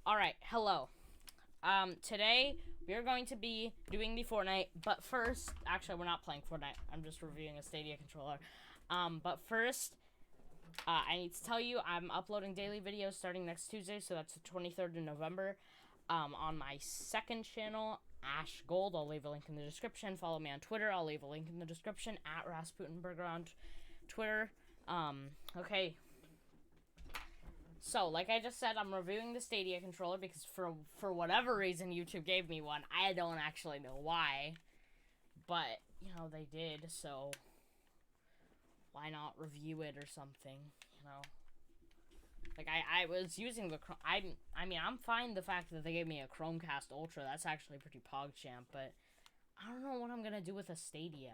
Alright, hello. Today we are going to be doing the Fortnite, but first, actually, we're not playing Fortnite. I'm just reviewing a Stadia controller. But first, I need to tell you I'm uploading daily videos starting next Tuesday, so that's the 23rd of November. On my second channel, Ash Gold. I'll leave a link in the description. Follow me on Twitter. I'll leave a link in the description at Rasputinburger on Twitter. Okay. So, like I just said, I'm reviewing the Stadia controller because for whatever reason YouTube gave me one. I don't actually know why, but they did. So why not review it or something? Like I was using the I'm fine the fact that they gave me a Chromecast Ultra. That's actually pretty PogChamp, but I don't know what I'm gonna do with a Stadia.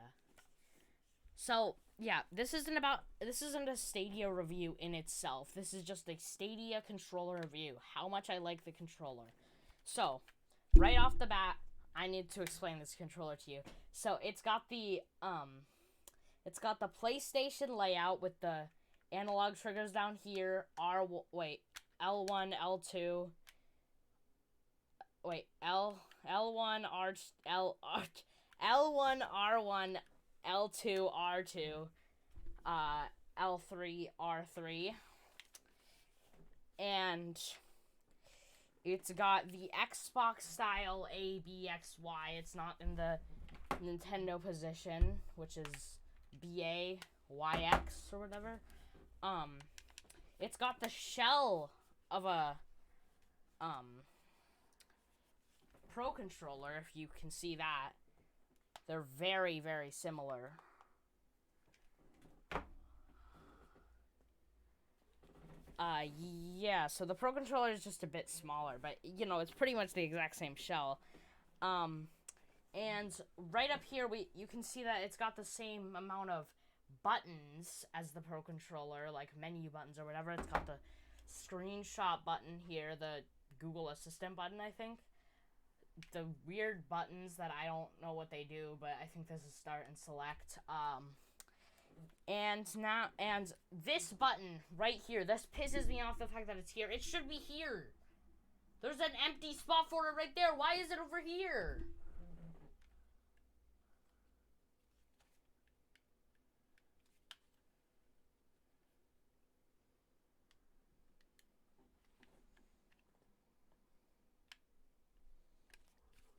So, yeah, this isn't a Stadia review in itself. This is just a Stadia controller review. How much I like the controller. So, right off the bat, I need to explain this controller to you. So, it's got the PlayStation layout with the analog triggers down here. L1, L2. L1, L1, R1, L2, R2, L3, R3, and it's got the Xbox style A, B, X, Y. It's not in the Nintendo position, which is BA, YX, or whatever. It's got the shell of a, Pro controller, if you can see that. They're very, very similar. Yeah, so the Pro controller is just a bit smaller, but, it's pretty much the exact same shell. And right up here, you can see that it's got the same amount of buttons as the Pro controller, like menu buttons or whatever. It's got the screenshot button here, the Google Assistant button, I think. The weird buttons that I don't know what they do, but I think this is start and select. And this button right here, this pisses me off the fact that it's here. It should be here. There's an empty spot for it right there. Why is it over here?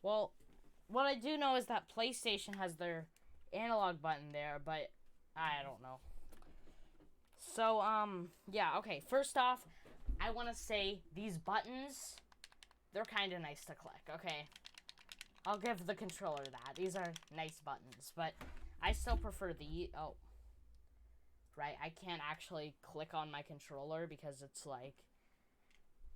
Well, what I do know is that PlayStation has their analog button there, but I don't know. So, yeah, okay. First off, I want to say these buttons, they're kind of nice to click, okay? I'll give the controller that. These are nice buttons, but I still prefer the... Oh. Right, I can't actually click on my controller because it's, like,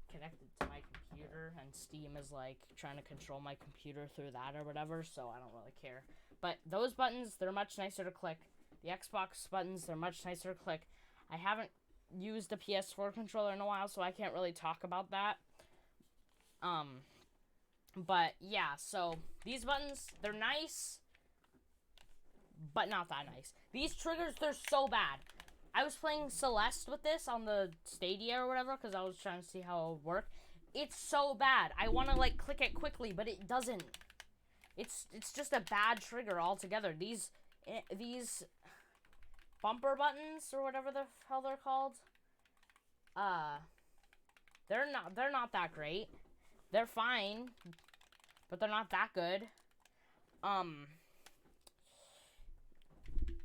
connected to my computer, and Steam is, like, trying to control my computer through that or whatever, so I don't really care. But those buttons, they're much nicer to click. The Xbox buttons, they're much nicer to click. I haven't used a PS4 controller in a while, so I can't really talk about that. But yeah, so these buttons, they're nice, but not that nice. These triggers, they're so bad. I was playing Celeste with this on the Stadia or whatever, because I was trying to see how it would work. It's so bad. I want to, like, click it quickly, but it doesn't. It's just a bad trigger altogether. These bumper buttons, or whatever the hell they're called, they're not that great. They're fine, but they're not that good.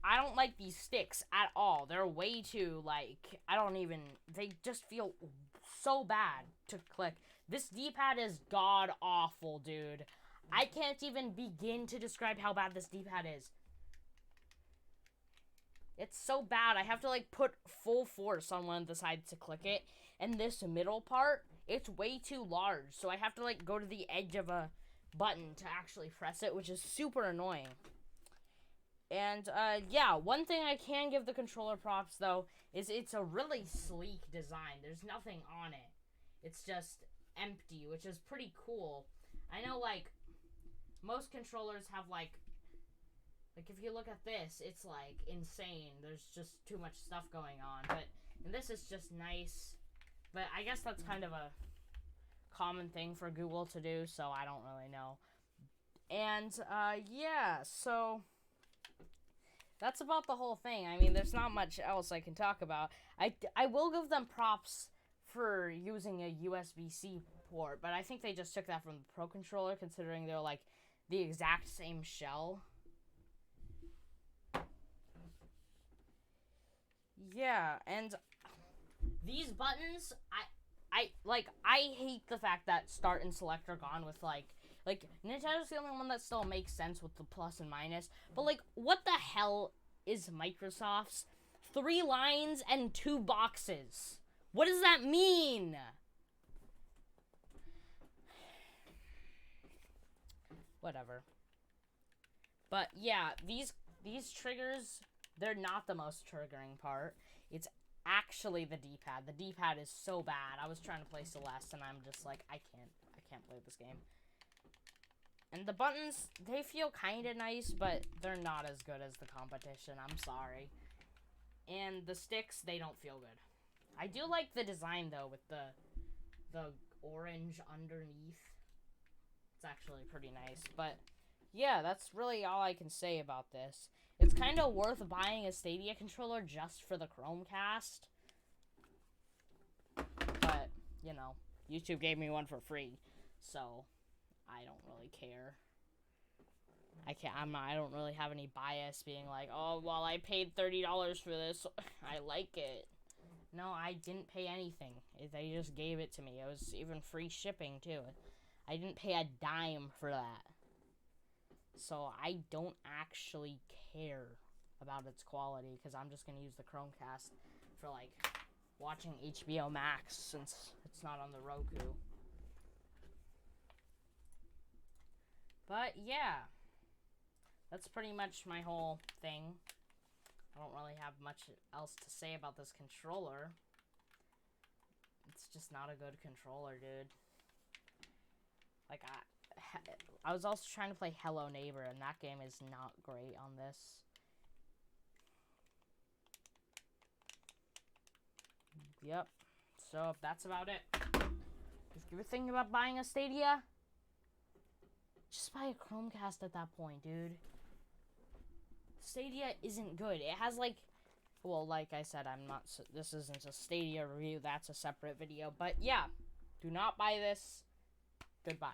I don't like these sticks at all. They're way too, like, they just feel so bad to click. This D-pad is god-awful, dude. I can't even begin to describe how bad this D-pad is. It's so bad. I have to, like, put full force on one of the sides to click it. And this middle part, it's way too large. So I have to, like, go to the edge of a button to actually press it, which is super annoying. And, yeah, one thing I can give the controller props, though, is it's a really sleek design. There's nothing on it. It's just empty, which is pretty cool. I know, like, most controllers have, like, if you look at this, it's, like, insane. There's just too much stuff going on. And this is just nice. But I guess that's kind of a common thing for Google to do, so I don't really know. And, yeah, so that's about the whole thing. I mean, there's not much else I can talk about. I will give them props for using a USB-C port, but I think they just took that from the Pro Controller, considering they're, like, the exact same shell. Yeah, and these buttons, I hate the fact that start and select are gone with, like, Nintendo's the only one that still makes sense with the plus and minus, but, like, what the hell is Microsoft's 3 lines and 2 boxes? What does that mean? Whatever. But, yeah, these triggers, they're not the most triggering part. It's actually the D-pad. The D-pad is so bad. I was trying to play Celeste, and I'm just like, I can't play this game. And the buttons, they feel kind of nice, but they're not as good as the competition. I'm sorry. And the sticks, they don't feel good. I do like the design, though, with the orange underneath. It's actually pretty nice. But, yeah, that's really all I can say about this. It's kind of worth buying a Stadia controller just for the Chromecast. But, you know, YouTube gave me one for free. So, I don't really care. I don't really have any bias being like, oh, well, I paid $30 for this. I like it. No, I didn't pay anything. They just gave it to me. It was even free shipping, too. I didn't pay a dime for that. So I don't actually care about its quality, because I'm just going to use the Chromecast for, like, watching HBO Max, since it's not on the Roku. But, yeah. That's pretty much my whole thing. I don't really have much else to say about this controller. It's just not a good controller, dude. Like, I was also trying to play Hello Neighbor, and that game is not great on this. Yep. So, that's about it. If you're thinking about buying a Stadia, just buy a Chromecast at that point, dude. Stadia isn't good. It has, like, well, like I said, this isn't a Stadia review. That's a separate video. But, yeah, do not buy this. Goodbye.